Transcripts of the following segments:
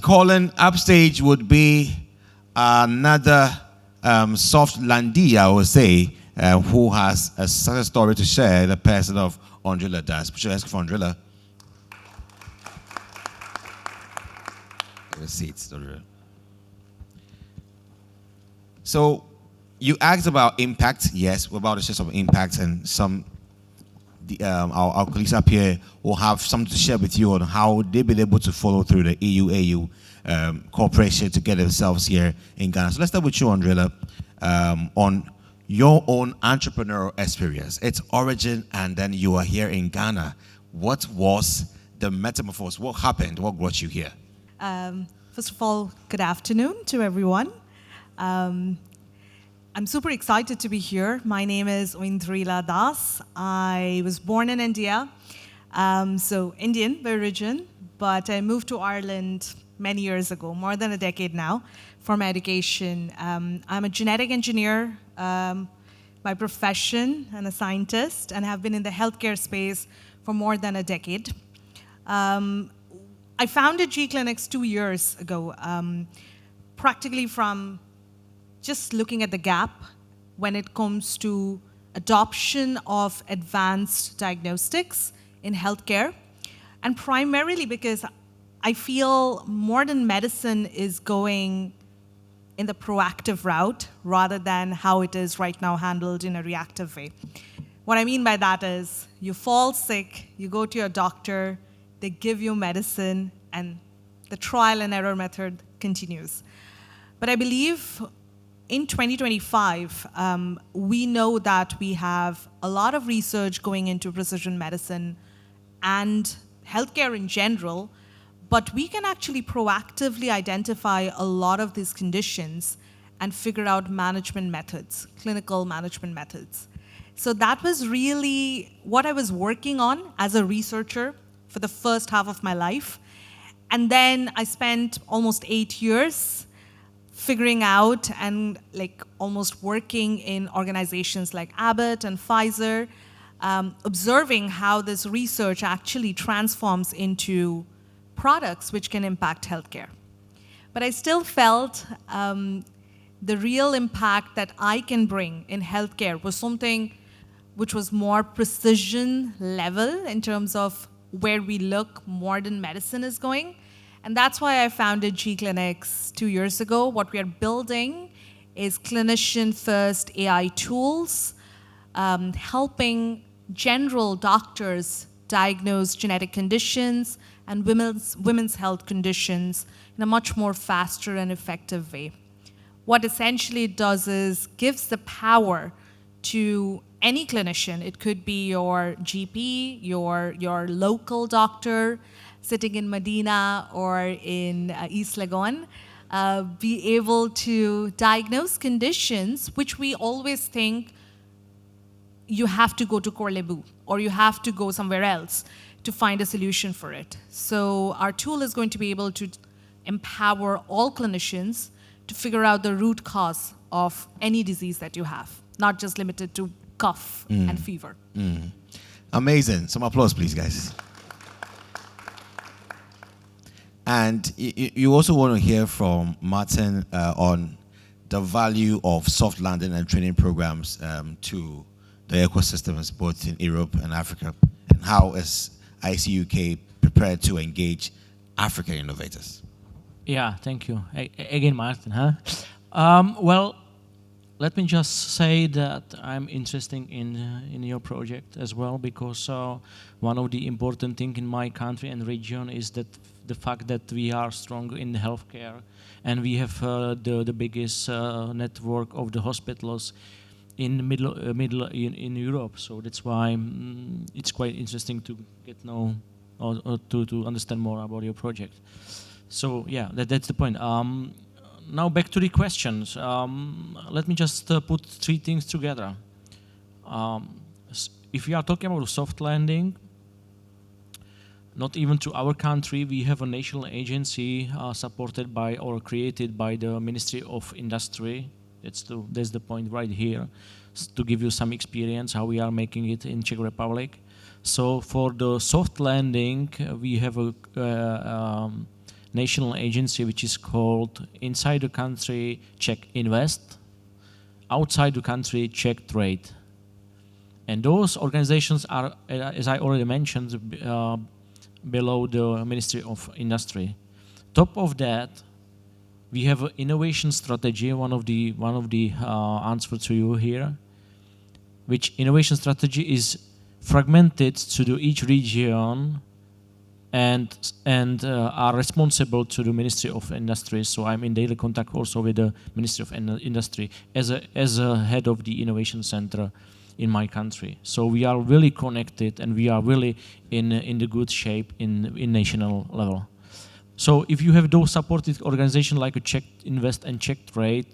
Colin, upstage would be another soft landee, I would say, who has a success story to share, the person of Andrilla does. Should I ask for Andrilla? Seats. So you asked about impact. Yes, we're about to share some impact, and our colleagues up here will have something to share with you on how they've been able to follow through the EU-AU cooperation to get themselves here in Ghana. So let's start with you, Andrilla, on your own entrepreneurial experience, its origin, and then you are here in Ghana. What was the metamorphosis? What happened? What brought you here? First of all, good afternoon to everyone. I'm super excited to be here. My name is Oindrila Das. I was born in India, so Indian by origin, but I moved to Ireland many years ago, more than a decade now, for my education. I'm a genetic engineer by profession and a scientist, and have been in the healthcare space for more than a decade. I founded G Clinics 2 years ago, practically from just looking at the gap when it comes to adoption of advanced diagnostics in healthcare, and primarily because I feel modern medicine is going in the proactive route rather than how it is right now handled in a reactive way. What I mean by that is you fall sick, you go to your doctor, they give you medicine, and the trial and error method continues. But I believe in 2025, we know that we have a lot of research going into precision medicine and healthcare in general, but we can actually proactively identify a lot of these conditions and figure out management methods, clinical management methods. So that was really what I was working on as a researcher for the first half of my life. And then I spent almost 8 years figuring out and almost working in organizations like Abbott and Pfizer, observing how this research actually transforms into products which can impact healthcare. But I still felt the real impact that I can bring in healthcare was something which was more precision level in terms of where we look modern medicine is going. And that's why I founded G Clinics 2 years ago. What we are building is clinician-first AI tools, helping general doctors diagnose genetic conditions and women's health conditions in a much more faster and effective way. What essentially it does is gives the power to any clinician. It could be your GP, your local doctor sitting in Medina or in East Legon, be able to diagnose conditions which we always think you have to go to Corlebu or you have to go somewhere else to find a solution for it. So our tool is going to be able to empower all clinicians to figure out the root cause of any disease that you have, not just limited to cough and fever. Amazing. Some applause, please, guys. And you also want to hear from Martin on the value of soft landing and training programs to the ecosystems both in Europe and Africa, and how is ICUK prepared to engage African innovators? Yeah, thank you. Again, Martin, huh? Well, let me just say that I'm interested in your project as well, because one of the important things in my country and region is that the fact that we are strong in healthcare, and we have the biggest network of the hospitals in the middle in Europe. So that's why it's quite interesting to get know or to understand more about your project. So yeah, that's the point. Now back to the questions. Let me just put three things together. If we are talking about soft landing, not even to our country, we have a national agency supported by or created by the Ministry of Industry. That's the point right here, to give you some experience how we are making it in Czech Republic. So for the soft landing, we have a national agency which is called inside the country check invest, outside the country check trade. And those organizations are, as I already mentioned, below the Ministry of Industry. Top of that, we have an innovation strategy, one of the answers to you here, which innovation strategy is fragmented to each region and are responsible to the Ministry of Industry. So I'm in daily contact also with the Ministry of Industry as a head of the innovation center in my country. So we are really connected and we are really in the good shape in national level. So if you have those supported organizations like a Check Invest and Check Trade,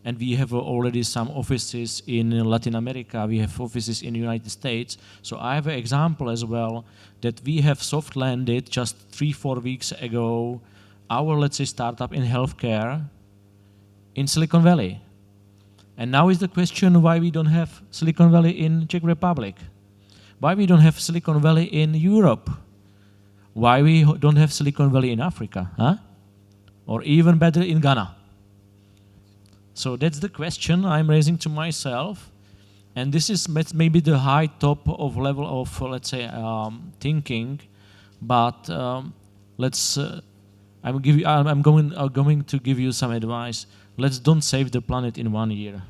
and we have already some offices in Latin America, we have offices in the United States. So I have an example as well that we have soft landed just 3-4 weeks ago our, let's say, startup in healthcare in Silicon Valley. And now is the question why we don't have Silicon Valley in Czech Republic? Why we don't have Silicon Valley in Europe? Why we don't have Silicon Valley in Africa? Huh? Or even better, in Ghana? So that's the question I'm raising to myself. And this is maybe the high top of level of, let's say, thinking. But I'm going to give you some advice. Let's don't save the planet in 1 year.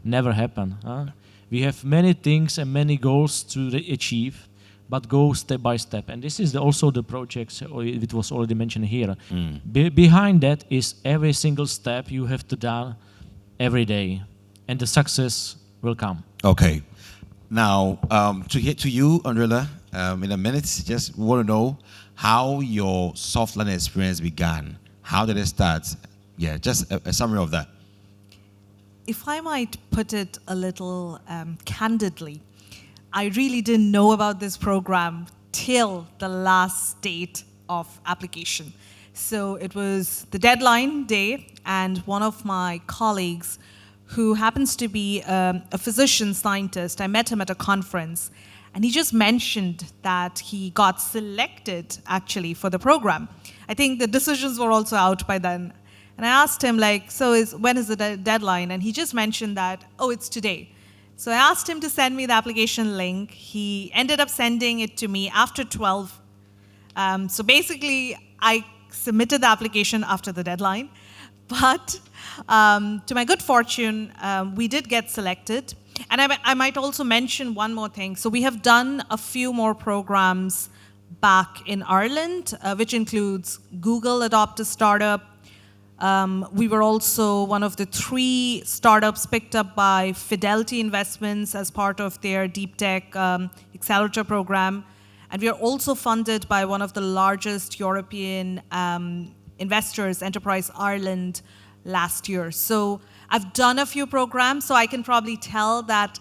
Never happen. Huh? We have many things and many goals to achieve, but go step by step. And this is also the project, it was already mentioned here. Behind that is every single step you have to do every day, and the success will come. Okay. Now, to you, Andrela, in a minute, just want to know how your soft landing experience began. How did it start? Yeah, just a summary of that. If I might put it a little candidly, I really didn't know about this program till the last date of application. So it was the deadline day, and one of my colleagues, who happens to be a physician scientist, I met him at a conference, and he just mentioned that he got selected actually for the program. I think the decisions were also out by then. And I asked him, like, so when is the deadline? And he just mentioned that, oh, it's today. So I asked him to send me the application link. He ended up sending it to me after 12. So basically, I submitted the application after the deadline. But to my good fortune, we did get selected. And I might also mention one more thing. So we have done a few more programs back in Ireland, which includes Google Adopt a Startup. We were also one of the 3 startups picked up by Fidelity Investments as part of their Deep Tech Accelerator program. And we are also funded by one of the largest European investors, Enterprise Ireland, last year. So I've done a few programs, so I can probably tell that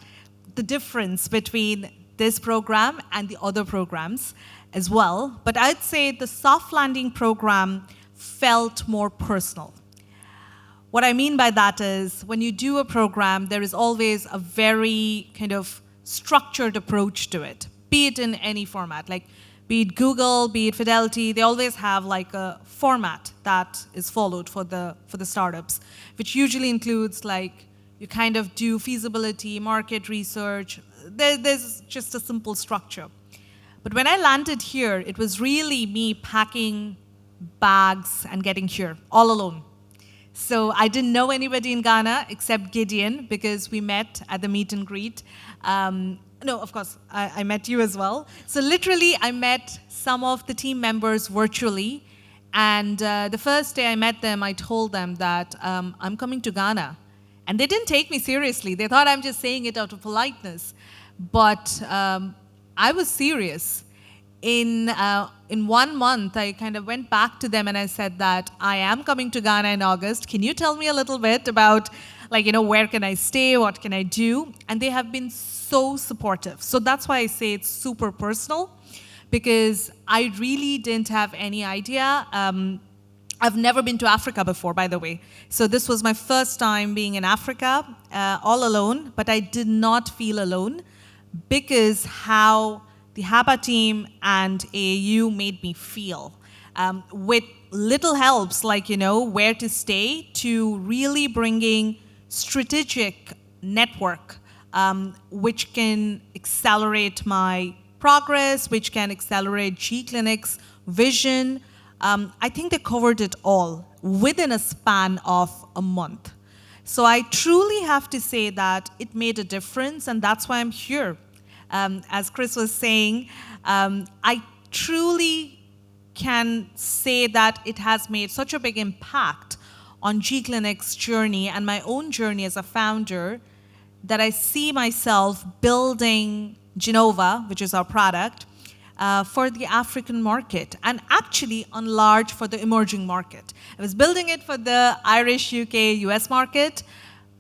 the difference between this program and the other programs as well. But I'd say the soft landing program felt more personal. What I mean by that is when you do a program, there is always a very kind of structured approach to it, be it in any format, like be it Google, be it Fidelity, they always have like a format that is followed for the startups, which usually includes like you kind of do feasibility, market research. There's just a simple structure. But when I landed here, it was really me packing bags and getting here all alone. So I didn't know anybody in Ghana except Gideon because we met at the meet and greet. No, of course, I met you as well. So literally, I met some of the team members virtually. And the first day I met them, I told them that I'm coming to Ghana. And they didn't take me seriously. They thought I'm just saying it out of politeness. But I was serious. In 1 month, I kind of went back to them and I said that I am coming to Ghana in August. Can you tell me a little bit about, like, you know, where can I stay? What can I do? And they have been so supportive. So that's why I say it's super personal, because I really didn't have any idea. I've never been to Africa before, by the way. So this was my first time being in Africa, all alone, but I did not feel alone because how the HABA team and AAU made me feel. with little helps like, where to stay, to really bringing strategic network, which can accelerate my progress, which can accelerate G-Clinic's vision. I think they covered it all within a span of a month. So I truly have to say that it made a difference, and that's why I'm here. As Chris was saying, I truly can say that it has made such a big impact on G-Clinic's journey and my own journey as a founder that I see myself building Genova, which is our product, for the African market, and actually on large for the emerging market. I was building it for the Irish, UK, US market,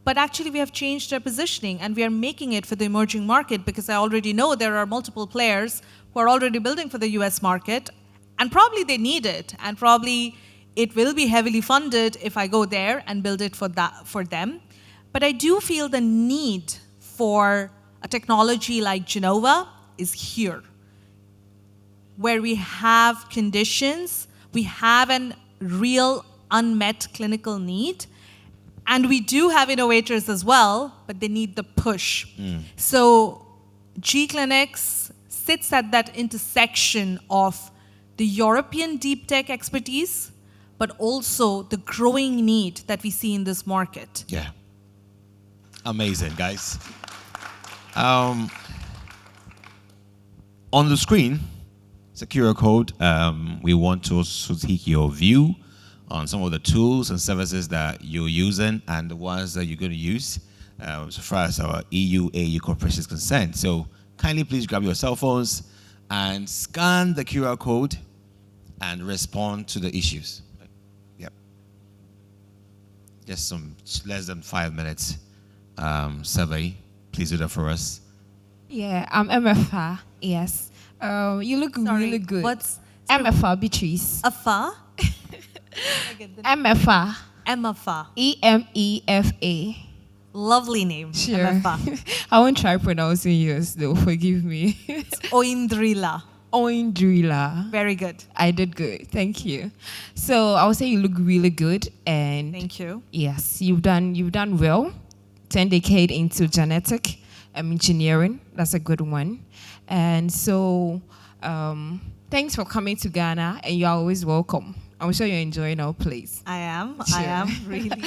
but actually we have changed our positioning and we are making it for the emerging market because I already know there are multiple players who are already building for the US market, and probably they need it, and probably it will be heavily funded if I go there and build it for them. But I do feel the need for a technology like Genova is here, where we have conditions, we have a real unmet clinical need, and we do have innovators as well, but they need the push. So G-Clinics sits at that intersection of the European deep tech expertise, but also the growing need that we see in this market. Yeah. Amazing, guys. On the screen, it's a QR code. We want to also take your view on some of the tools and services that you're using and the ones that you're going to use so far as our EU-AU cooperation is concerned. So kindly please grab your cell phones and scan the QR code and respond to the issues. Yep. Just some less than 5 minutes survey. Please do that for us. Yeah, I'm MFA. Yes. You look really good. What's MFA, Beatrice. AFA? MFA. EMFA. EMEFA. Lovely name. Sure. EMFA. I won't try pronouncing yours though, forgive me. Oindrila. Oindrila. Very good. I did good, thank you. So I would say you look really good, and Thank you. yes, you've done well. 10 decade into genetic engineering. That's a good one. And so thanks for coming to Ghana, and you're always welcome. I'm sure you're enjoying our place. I am. Sure. I am, really.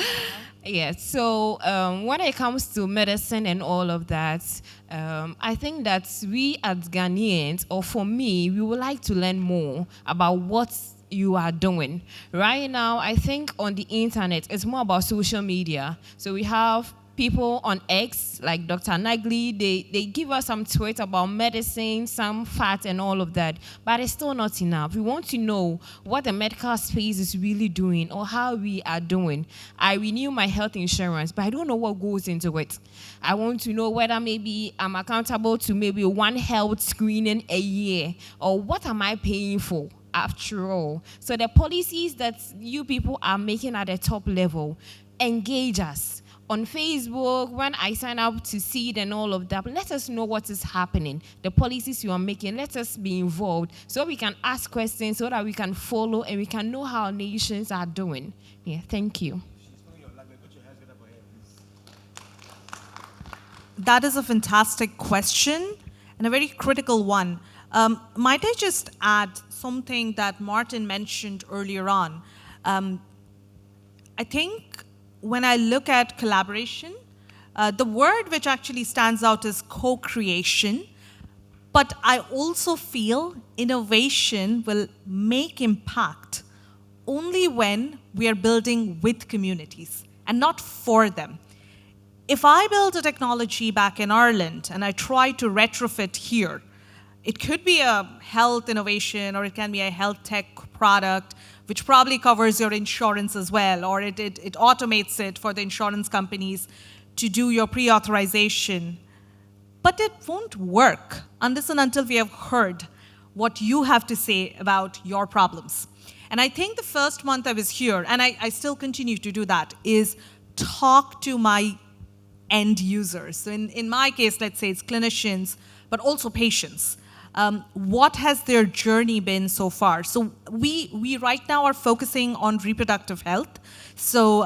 Yes. So when it comes to medicine and all of that, I think that we as Ghanaians, or for me, we would like to learn more about what you are doing. Right now, I think on the internet, it's more about social media. So we have people on X, like Dr. Nagli, they give us some tweets about medicine, some facts and all of that, but it's still not enough. We want to know what the medical space is really doing or how we are doing. I renew my health insurance, but I don't know what goes into it. I want to know whether maybe I'm accountable to maybe one health screening a year, or what am I paying for after all. So the policies that you people are making at the top level, engage us. On Facebook, when I sign up to SEADE and all of that, let us know what is happening. The policies you are making, let us be involved so we can ask questions, so that we can follow and we can know how nations are doing. Yeah, thank you. That is a fantastic question and a very critical one. Might I just add something that Martin mentioned earlier on? I think when I look at collaboration, the word which actually stands out is co-creation, but I also feel innovation will make impact only when we are building with communities and not for them. If I build a technology back in Ireland and I try to retrofit here, it could be a health innovation, or it can be a health tech product, which probably covers your insurance as well, or it automates it for the insurance companies to do your pre-authorization. But it won't work unless and until we have heard what you have to say about your problems. And I think the first month I was here, and I still continue to do that, is talk to my end users. So in my case, let's say it's clinicians, but also patients. what has their journey been so far? So we right now are focusing on reproductive health. So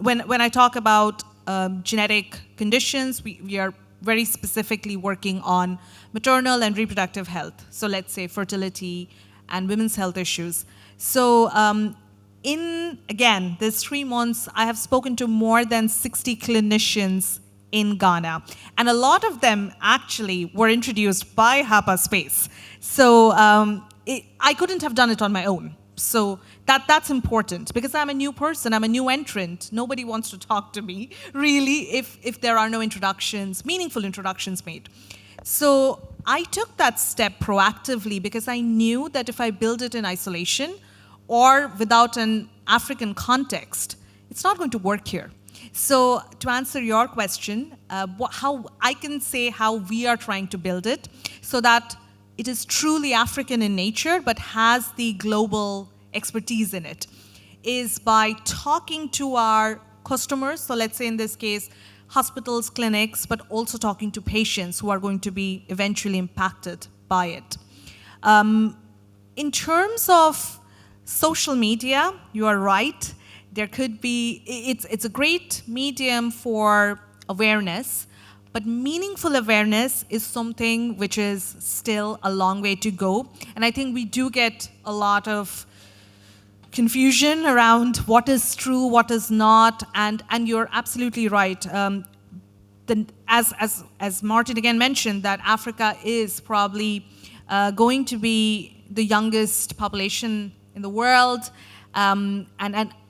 when I talk about genetic conditions, we are very specifically working on maternal and reproductive health. So let's say fertility and women's health issues. So again, this 3 months, I have spoken to more than 60 clinicians in Ghana. And a lot of them actually were introduced by HAPA Space. So I couldn't have done it on my own. So that's important because I'm a new person, I'm a new entrant. Nobody wants to talk to me, really, if there are no introductions, meaningful introductions made. So I took that step proactively because I knew that if I build it in isolation or without an African context, it's not going to work here. So to answer your question, how I can say how we are trying to build it so that it is truly African in nature but has the global expertise in it, is by talking to our customers. So let's say in this case, hospitals, clinics, but also talking to patients who are going to be eventually impacted by it. In terms of social media, you are right. There could be, it's a great medium for awareness, but meaningful awareness is something which is still a long way to go. And I think we do get a lot of confusion around what is true, what is not, and you're absolutely right. As Martin again mentioned, that Africa is probably going to be the youngest population in the world, and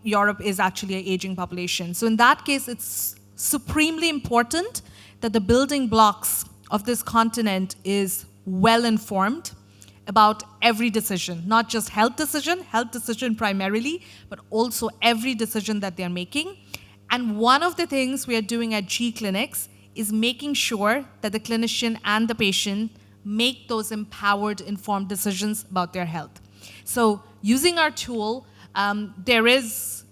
Europe is actually an aging population. So in that case, it's supremely important that the building blocks of this continent is well informed about every decision, not just health decision primarily, but also every decision that they're making. And one of the things we are doing at G Clinics is making sure that the clinician and the patient make those empowered, informed decisions about their health. So using our tool, there is,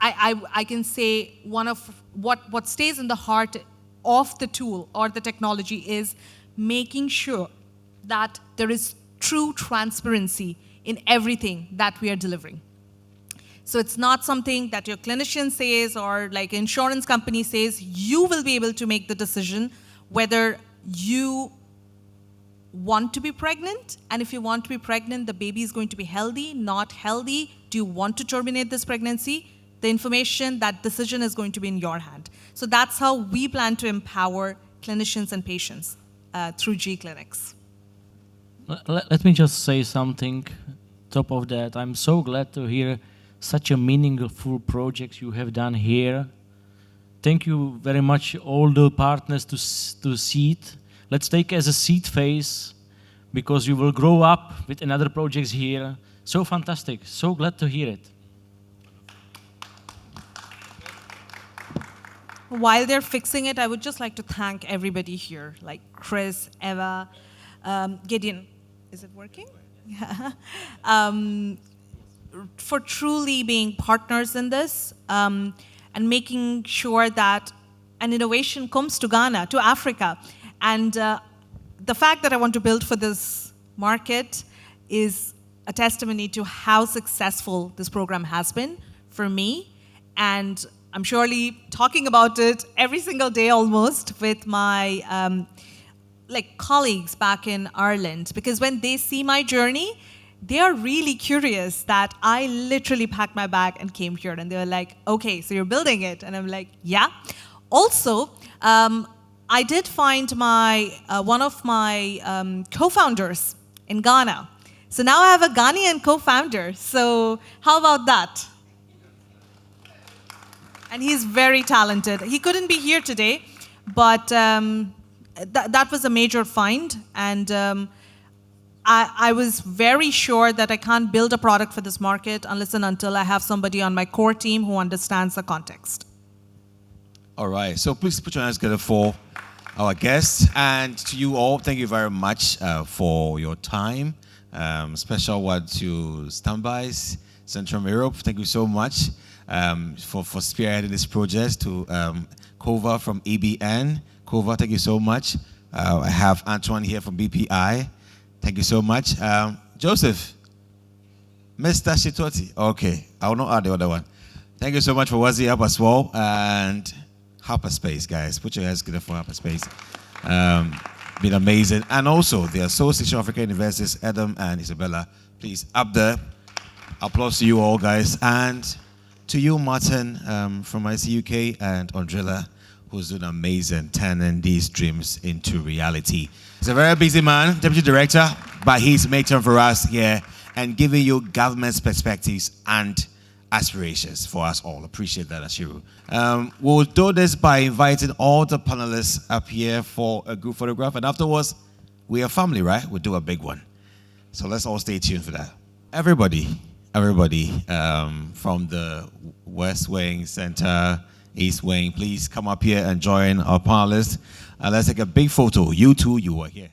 I can say one of what stays in the heart of the tool or the technology is making sure that there is true transparency in everything that we are delivering. So it's not something that your clinician says or like insurance company says. You will be able to make the decision whether you want to be pregnant, and if you want to be pregnant, the baby is going to be healthy, not healthy. Do you want to terminate this pregnancy? The information, that decision is going to be in your hand. So that's how we plan to empower clinicians and patients through G Clinics. Let me just say something top of that. I'm so glad to hear such a meaningful project you have done here. Thank you very much, all the partners to SEADE. Let's take as a SEADE phase, because you will grow up with another projects here. So fantastic, so glad to hear it. While they're fixing it, I would just like to thank everybody here, like Chris, Eva, Gideon. Is it working? Yeah. For truly being partners in this and making sure that an innovation comes to Ghana, to Africa. And the fact that I want to build for this market is a testimony to how successful this program has been for me. And I'm surely talking about it every single day almost with my colleagues back in Ireland, because when they see my journey, they are really curious that I literally packed my bag and came here, and they were like, okay, so you're building it? And I'm like, yeah. Also, I did find one of my co-founders in Ghana. So now I have a Ghanaian co-founder. So how about that? And he's very talented. He couldn't be here today, but that was a major find. And I was very sure that I can't build a product for this market unless and until I have somebody on my core team who understands the context. All right, so please put your hands together for our guests. And to you all, thank you very much for your time. Special word to Standbys, Central Europe. Thank you so much for spearheading this project. To Kova from EBN. Kova, thank you so much. I have Antoine here from BPI. Thank you so much. Joseph, Mr. Shitoti. Okay, I will not add the other one. Thank you so much for Wazi up as well. And Hyperspace, guys. Put your hands together for Hyperspace. Been amazing. And also the Association of African Universities, Adam and Isabella. Please, up there. Applause to you all, guys. And to you, Martin, from ICUK, and Andrilla, who's doing amazing, turning these dreams into reality. He's a very busy man, Deputy Director, but he's making time for us here and giving you government's perspectives and aspirations for us all. Appreciate that, Ashiru. We'll do this by inviting all the panelists up here for a group photograph, and afterwards, we are family, right? We'll do a big one. So let's all stay tuned for that. Everybody from the West Wing, Center, East Wing, please come up here and join our panelists. Let's take a big photo. You two, you were here.